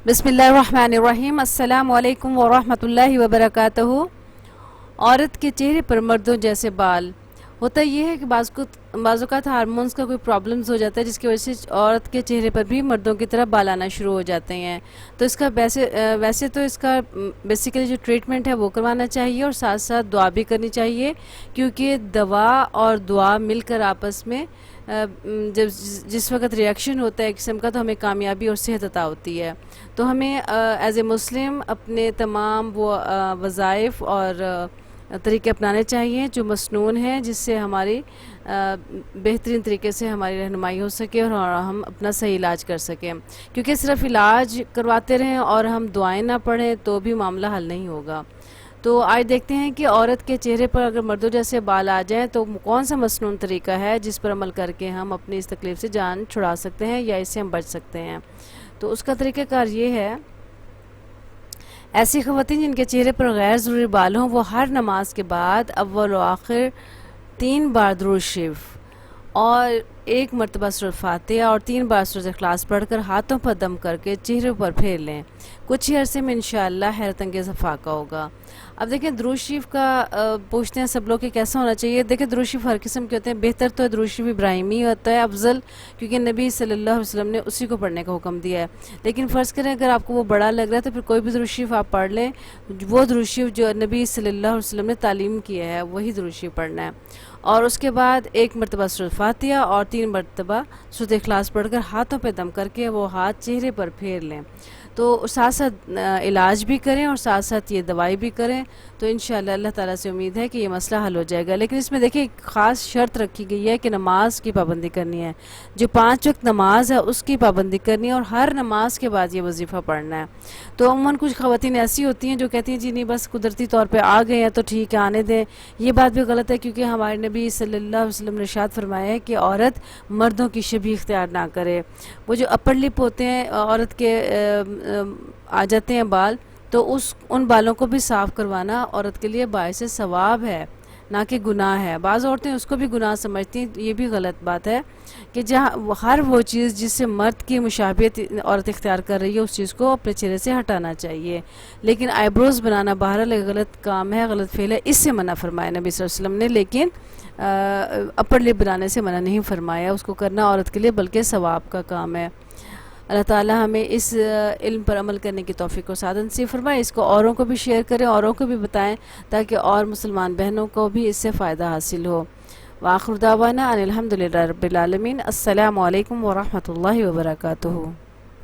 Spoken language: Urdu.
بسم اللہ الرحمن الرحیم۔ السلام علیکم ورحمۃ اللہ وبرکاتہ۔ عورت کے چہرے پر مردوں جیسے بال ہوتا یہ ہے کہ بعض اوقات ہارمونز کا کوئی پرابلمز ہو جاتا ہے، جس کی وجہ سے عورت کے چہرے پر بھی مردوں کی طرح بال آنا شروع ہو جاتے ہیں۔ تو اس کا ویسے تو اس کا بیسیکلی جو ٹریٹمنٹ ہے وہ کروانا چاہیے، اور ساتھ ساتھ دعا بھی کرنی چاہیے، کیونکہ دوا اور دعا مل کر آپس میں جس وقت ریاکشن ہوتا ہے قسم کا، تو ہمیں کامیابی اور صحت عطا ہوتی ہے۔ تو ہمیں ایز اے مسلم اپنے تمام وہ وظائف اور طریقے اپنانے چاہیے جو مسنون ہیں، جس سے ہماری بہترین طریقے سے ہماری رہنمائی ہو سکے اور ہم اپنا صحیح علاج کر سکیں، کیونکہ صرف علاج کرواتے رہیں اور ہم دعائیں نہ پڑھیں تو بھی معاملہ حل نہیں ہوگا۔ تو آج دیکھتے ہیں کہ عورت کے چہرے پر اگر مردوں جیسے بال آ جائیں تو کون سا مسنون طریقہ ہے جس پر عمل کر کے ہم اپنی اس تکلیف سے جان چھڑا سکتے ہیں یا اس سے ہم بچ سکتے ہیں۔ تو اس کا طریقہ کار یہ ہے، ایسی خواتین جن کے چہرے پر غیر ضروری بال ہوں، وہ ہر نماز کے بعد اول و آخر 3 بار درود شریف اور 1 مرتبہ سورۃ فاتحہ اور 3 بار سورۃ اخلاص پڑھ کر ہاتھوں پر دم کر کے چہرے پر پھیر لیں۔ کچھ ہی عرصے میں انشاءاللہ حیرت انگیز افاقہ ہوگا۔ اب دیکھیں درود شریف کا پوچھتے ہیں سب لوگ کہ کیسا ہونا چاہیے۔ دیکھیں درود شریف ہر قسم کے ہوتے ہیں، بہتر تو درود شریف ابراہیمی ہوتا ہے افضل، کیونکہ نبی صلی اللہ علیہ وسلم نے اسی کو پڑھنے کا حکم دیا ہے۔ لیکن فرض کریں اگر آپ کو وہ بڑا لگ رہا ہے تو پھر کوئی بھی درود شریف آپ پڑھ لیں، وہ درود شریف جو نبی صلی اللہ علیہ وسلم نے تعلیم کیا ہے وہی درود شریف پڑھنا ہے، اور اس کے بعد 1 مرتبہ سورۃ فاتحہ اور 3 مرتبہ سورۃ اخلاص پڑھ کر ہاتھوں پہ دم کر کے وہ ہاتھ چہرے پر پھیر لیں۔ تو ساتھ ساتھ علاج بھی کریں اور ساتھ ساتھ یہ دوائی بھی کریں، تو انشاءاللہ اللہ تعالیٰ سے امید ہے کہ یہ مسئلہ حل ہو جائے گا۔ لیکن اس میں دیکھیں ایک خاص شرط رکھی گئی ہے کہ نماز کی پابندی کرنی ہے، جو 5 وقت نماز ہے اس کی پابندی کرنی ہے، اور ہر نماز کے بعد یہ وظیفہ پڑھنا ہے۔ تو عموماً کچھ خواتین ایسی ہوتی ہیں جو کہتی ہیں جی نہیں بس قدرتی طور پہ آ گئے ہیں تو ٹھیک ہے آنے دیں۔ یہ بات بھی غلط ہے، کیونکہ ہمارے نبی صلی اللہ علیہ وسلم نے ارشاد فرمایا ہے کہ عورت مردوں کی شبیہ اختیار نہ کرے۔ وہ جو اپر لپ ہوتے ہیں عورت کے آ جاتے ہیں بال، تو ان بالوں کو بھی صاف کروانا عورت کے لیے باعث ثواب ہے، نہ کہ گناہ ہے۔ بعض عورتیں اس کو بھی گناہ سمجھتی ہیں، یہ بھی غلط بات ہے کہ جہاں ہر وہ چیز جس سے مرد کی مشابہت عورت اختیار کر رہی ہے اس چیز کو اپنے چہرے سے ہٹانا چاہیے۔ لیکن آئی بروز بنانا بہرحال ایک غلط کام ہے، غلط فعل ہے، اس سے منع فرمایا نبی صلی اللہ علیہ وسلم نے، لیکن اپر لپ بنانے سے منع نہیں فرمایا، اس کو کرنا عورت کے لیے بلکہ ثواب کا کام ہے۔ اللہ تعالیٰ ہمیں اس علم پر عمل کرنے کی توفیق و سعادت نصیب فرمائے، اس کو اوروں کو بھی شیئر کریں، اوروں کو بھی بتائیں تاکہ اور مسلمان بہنوں کو بھی اس سے فائدہ حاصل ہو۔ وآخر دعوانا ان الحمدللہ رب العالمین۔ السلام علیکم ورحمۃ اللہ وبرکاتہ۔